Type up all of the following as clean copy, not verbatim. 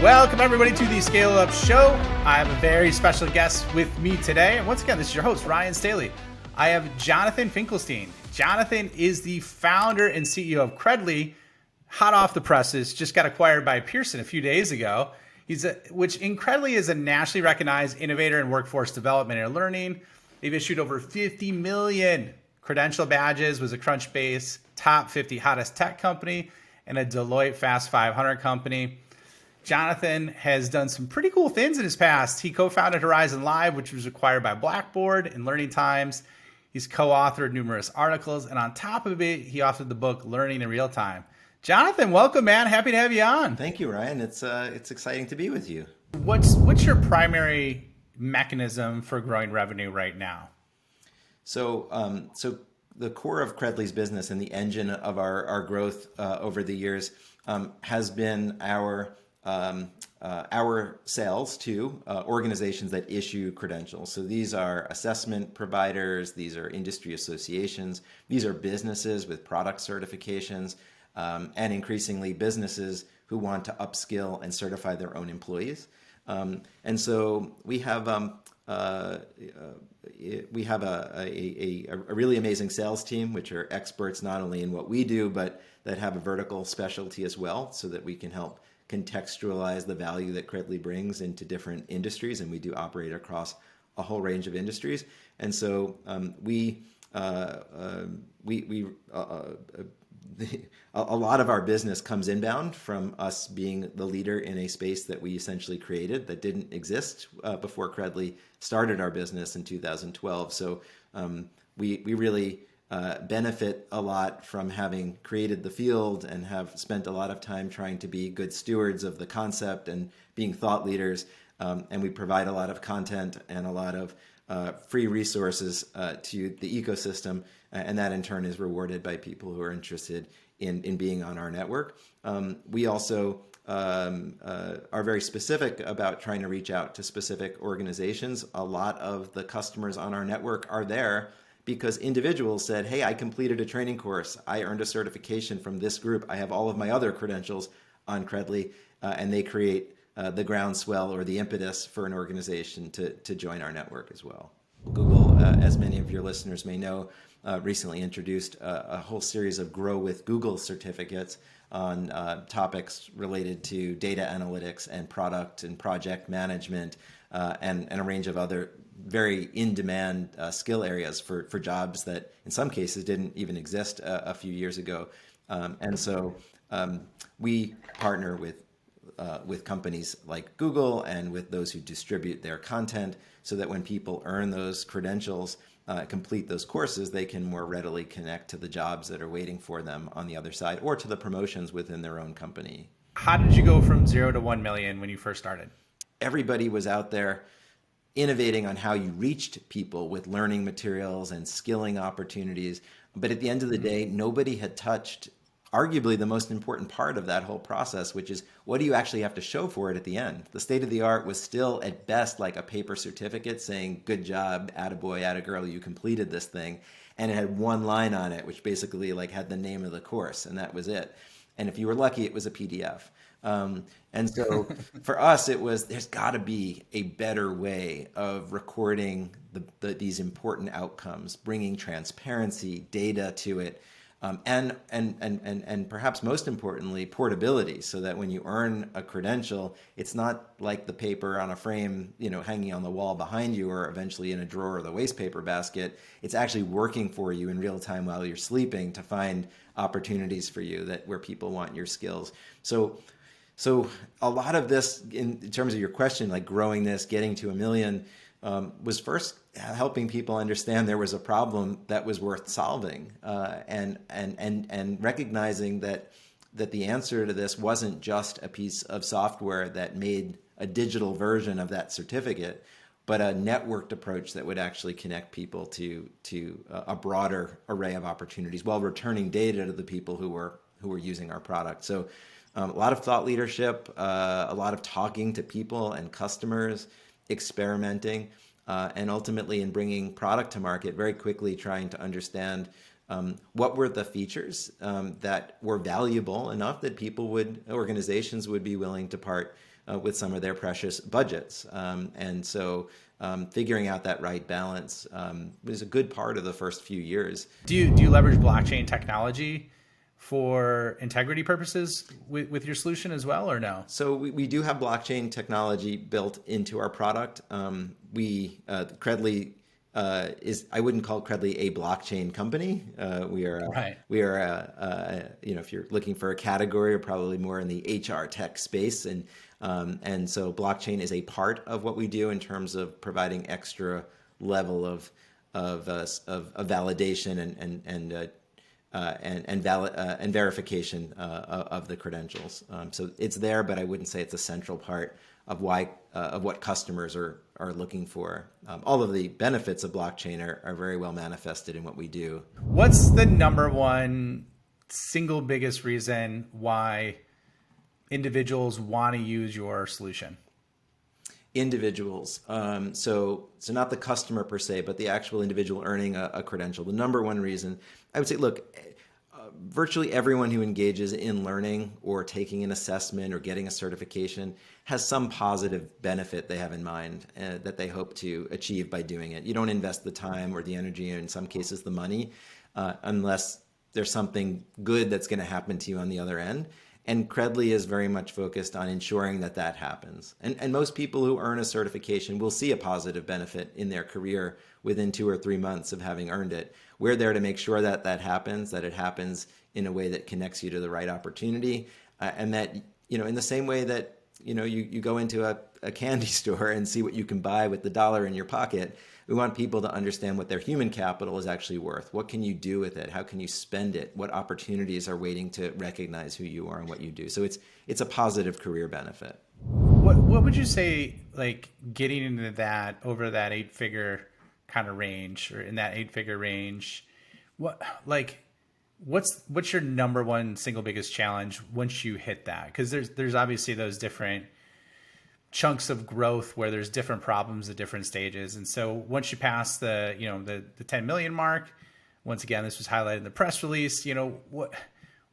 Welcome everybody to the Scale Up Show. I have a very special guest with me today. And once again, this is your host, Ryan Staley. I have Jonathan Finkelstein. Jonathan is the founder and CEO of Credly, hot off the presses, just got acquired by Pearson a few days ago. Which Credly is a nationally recognized innovator in workforce development and learning. They've issued over 50 million credential badges, was a Crunchbase top 50 hottest tech company and a Deloitte Fast 500 company. Jonathan has done some pretty cool things in his past. He co-founded Horizon Live, which was acquired by Blackboard and Learning Times. He's co-authored numerous articles, and on top of it, he authored the book Learning in Real Time. Jonathan, welcome, man. Happy to have you on. Thank you, Ryan. It's exciting to be with you. What's your primary mechanism for growing revenue right now? So the core of Credly's business and the engine of our growth over the years has been our sales to organizations that issue credentials. So these are assessment providers, these are industry associations, these are businesses with product certifications, and increasingly businesses who want to upskill and certify their own employees. And so we have a really amazing sales team, which are experts not only in what we do, but that have a vertical specialty as well, so that we can help contextualize the value that Credly brings into different industries, and we do operate across a whole range of industries. And so a lot of our business comes inbound from us being the leader in a space that we essentially created that didn't exist before Credly started our business in 2012. So we really benefit a lot from having created the field and have spent a lot of time trying to be good stewards of the concept and being thought leaders. And we provide a lot of content and a lot of free resources to the ecosystem, and that in turn is rewarded by people who are interested in being on our network. We also are very specific about trying to reach out to specific organizations. A lot of the customers on our network are there because individuals said, hey, I completed a training course, I earned a certification from this group, I have all of my other credentials on Credly, and they create the groundswell or the impetus for an organization to join our network as well. Google, as many of your listeners may know, recently introduced a whole series of Grow with Google certificates on topics related to data analytics and product and project management and a range of other very in-demand skill areas for jobs that in some cases didn't even exist a few years ago. And so we partner with companies like Google and with those who distribute their content so that when people earn those credentials, complete those courses, they can more readily connect to the jobs that are waiting for them on the other side or to the promotions within their own company. How did you go from 0 to 1 million when you first started? Everybody was out there innovating on how you reached people with learning materials and skilling opportunities. But at the end of the day, nobody had touched arguably the most important part of that whole process, which is what do you actually have to show for it at the end? The state of the art was still at best like a paper certificate saying, good job, attaboy, attagirl, you completed this thing. And it had one line on it, which basically like had the name of the course, and that was it. And if you were lucky, it was a PDF. And so for us, it was, there's got to be a better way of recording these important outcomes, bringing transparency, data to it, and perhaps most importantly, portability, so that when you earn a credential, it's not like the paper on a frame, hanging on the wall behind you or eventually in a drawer of the waste paper basket. It's actually working for you in real time while you're sleeping to find opportunities for you where people want your skills. So a lot of this, in terms of your question, like growing this, getting to 1 million, was first helping people understand there was a problem that was worth solving, and recognizing that the answer to this wasn't just a piece of software that made a digital version of that certificate, but a networked approach that would actually connect people to a broader array of opportunities while returning data to the people who were using our product. So a lot of thought leadership, a lot of talking to people and customers, experimenting, and ultimately in bringing product to market, very quickly trying to understand what were the features that were valuable enough that organizations would be willing to part with some of their precious budgets. And so figuring out that right balance was a good part of the first few years. Do you leverage blockchain technology for integrity purposes with your solution as well, or no? So we do have blockchain technology built into our product. Credly I wouldn't call Credly a blockchain company. Right. If you're looking for a category, we're probably more in the HR tech space, and so blockchain is a part of what we do in terms of providing extra level of validation and verification of the credentials. So it's there, but I wouldn't say it's a central part of what customers are looking for. All of the benefits of blockchain are very well manifested in what we do. What's the number one single biggest reason why individuals want to use your solution? Individuals. So not the customer per se, but the actual individual earning a credential. The number one reason, I would say, look, virtually everyone who engages in learning or taking an assessment or getting a certification has some positive benefit they have in mind that they hope to achieve by doing it. You don't invest the time or the energy, or in some cases the money, unless there's something good that's going to happen to you on the other end. And Credly is very much focused on ensuring that that happens. And most people who earn a certification will see a positive benefit in their career within 2 or 3 months of having earned it. We're there to make sure that that happens, that it happens in a way that connects you to the right opportunity. And that, in the same way that, you go into a candy store and see what you can buy with the dollar in your pocket, we want people to understand what their human capital is actually worth. What can you do with it? How can you spend it? What opportunities are waiting to recognize who you are and what you do? So it's a positive career benefit. What would you say, like, getting into that over that 8-figure kind of range, or in that 8-figure range, what's your number one single biggest challenge once you hit that? Because there's obviously those different chunks of growth where there's different problems at different stages. And so once you pass the 10 million mark, once again, this was highlighted in the press release,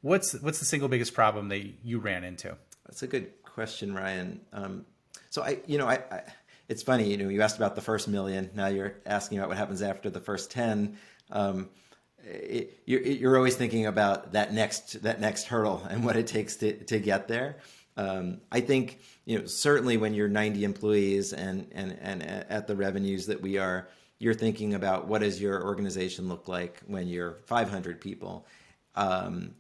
what's the single biggest problem that you ran into? That's a good question, Ryan. So it's funny, you asked about the first million. Now you're asking about what happens after the first 10. You're always thinking about that next hurdle and what it takes to get there. I think, certainly when you're 90 employees and at the revenues that we are, you're thinking about what does your organization look like when you're 500 people?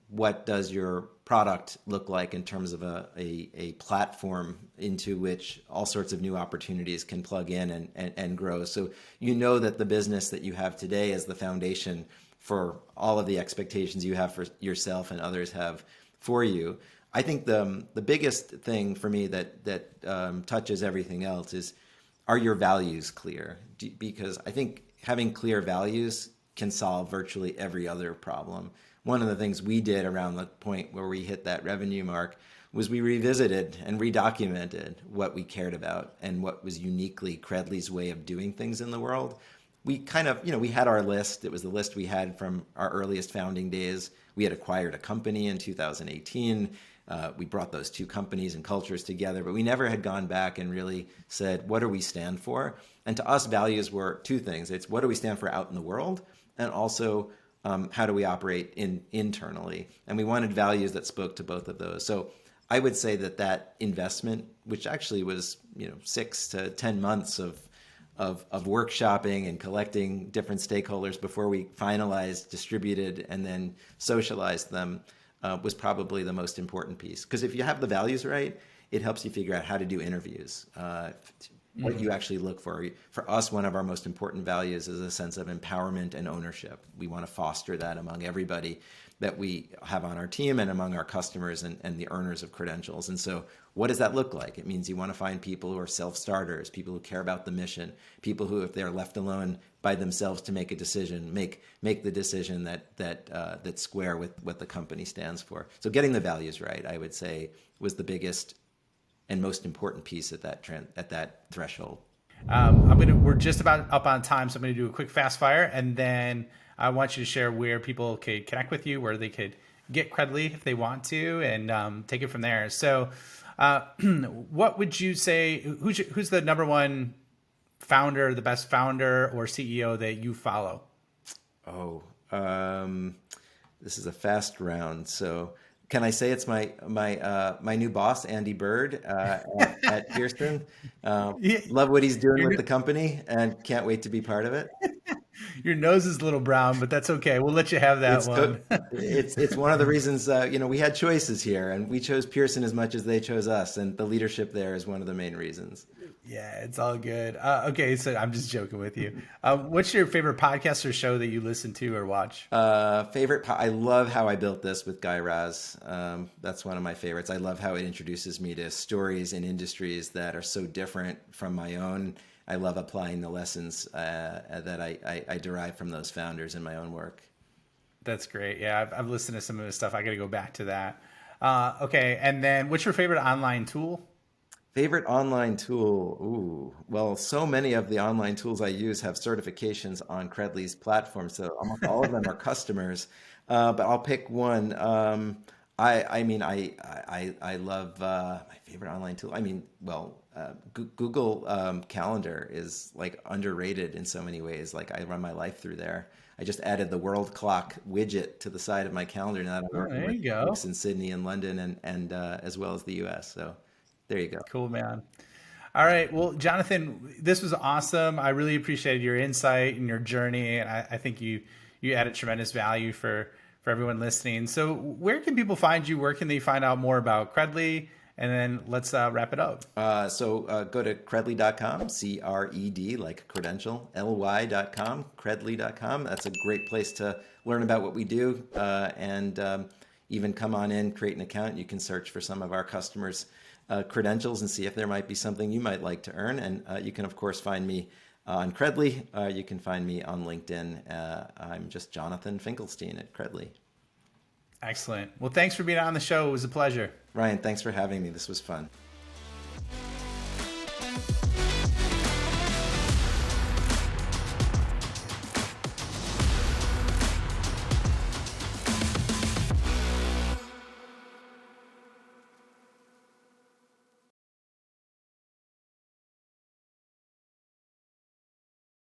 What does your product look like in terms of a platform into which all sorts of new opportunities can plug in and grow? So that the business that you have today is the foundation for all of the expectations you have for yourself and others have for you. I think the biggest thing for me that touches everything else is, are your values clear? Because I think having clear values can solve virtually every other problem. One of the things we did around the point where we hit that revenue mark was we revisited and redocumented what we cared about and what was uniquely Credly's way of doing things in the world. We kind of, we had our list. It was the list we had from our earliest founding days. We had acquired a company in 2018. We brought those two companies and cultures together, but we never had gone back and really said, what do we stand for? And to us, values were two things. It's what do we stand for out in the world, and also how do we operate internally? And we wanted values that spoke to both of those. So I would say that investment, which actually was 6 to 10 months of workshopping and collecting different stakeholders before we finalized, distributed, and then socialized them, was probably the most important piece. Because if you have the values right, it helps you figure out how to do interviews, what you actually look for. For us, one of our most important values is a sense of empowerment and ownership. We want to foster that among everybody that we have on our team and among our customers and the earners of credentials. And so what does that look like? It means you want to find people who are self-starters, people who care about the mission, people who, if they're left alone by themselves to make a decision, make the decision that's square with what the company stands for. So getting the values right, I would say, was the biggest and most important piece at that threshold. We're just about up on time, so I'm going to do a quick fast fire, and then I want you to share where people could connect with you, where they could get Credly if they want to, and take it from there. So, what would you say? Who's the number one founder, the best founder or CEO that you follow? Oh, this is a fast round. So can I say it's my new boss, Andy Bird, at Pearson? Yeah, Love what he's doing with your the company, and can't wait to be part of it. your nose is a little brown, but that's okay. We'll let you have that It's one. it's one of the reasons we had choices here, and we chose Pearson as much as they chose us, and the leadership there is one of the main reasons. Yeah, it's all good. Okay, so I'm just joking with you. What's your favorite podcast or show that you listen to or watch? I love How I Built This with Guy Raz. That's one of my favorites. I love how it introduces me to stories in industries that are so different from my own. I love applying the lessons that I derive from those founders in my own work. That's great. Yeah, I've listened to some of this stuff. I got to go back to that. Okay, and then what's your favorite online tool? Favorite online tool? Ooh, well, so many of the online tools I use have certifications on Credly's platform, so almost all of them are customers. But I'll pick one. I mean, I love my favorite online tool. I mean, well, Google Calendar is like underrated in so many ways. Like I run my life through there. I just added the world clock widget to the side of my calendar now that I'm Oh, working there with you go. folks in Sydney and London and as well as the US. So there you go. Cool, man. All right. Well, Jonathan, this was awesome. I really appreciated your insight and your journey, and I think you added tremendous value for everyone listening. So, where can people find you? Where can they find out more about Credly? And then let's wrap it up. Go to credly.com, CRED, like credential, ly.com, credly.com. That's a great place to learn about what we do and even come on in, create an account. You can search for some of our customers' credentials and see if there might be something you might like to earn. And you can, of course, find me on Credly. You can find me on LinkedIn. I'm just Jonathan Finkelstein at Credly. Excellent. Well, thanks for being on the show. It was a pleasure. Ryan, thanks for having me. This was fun.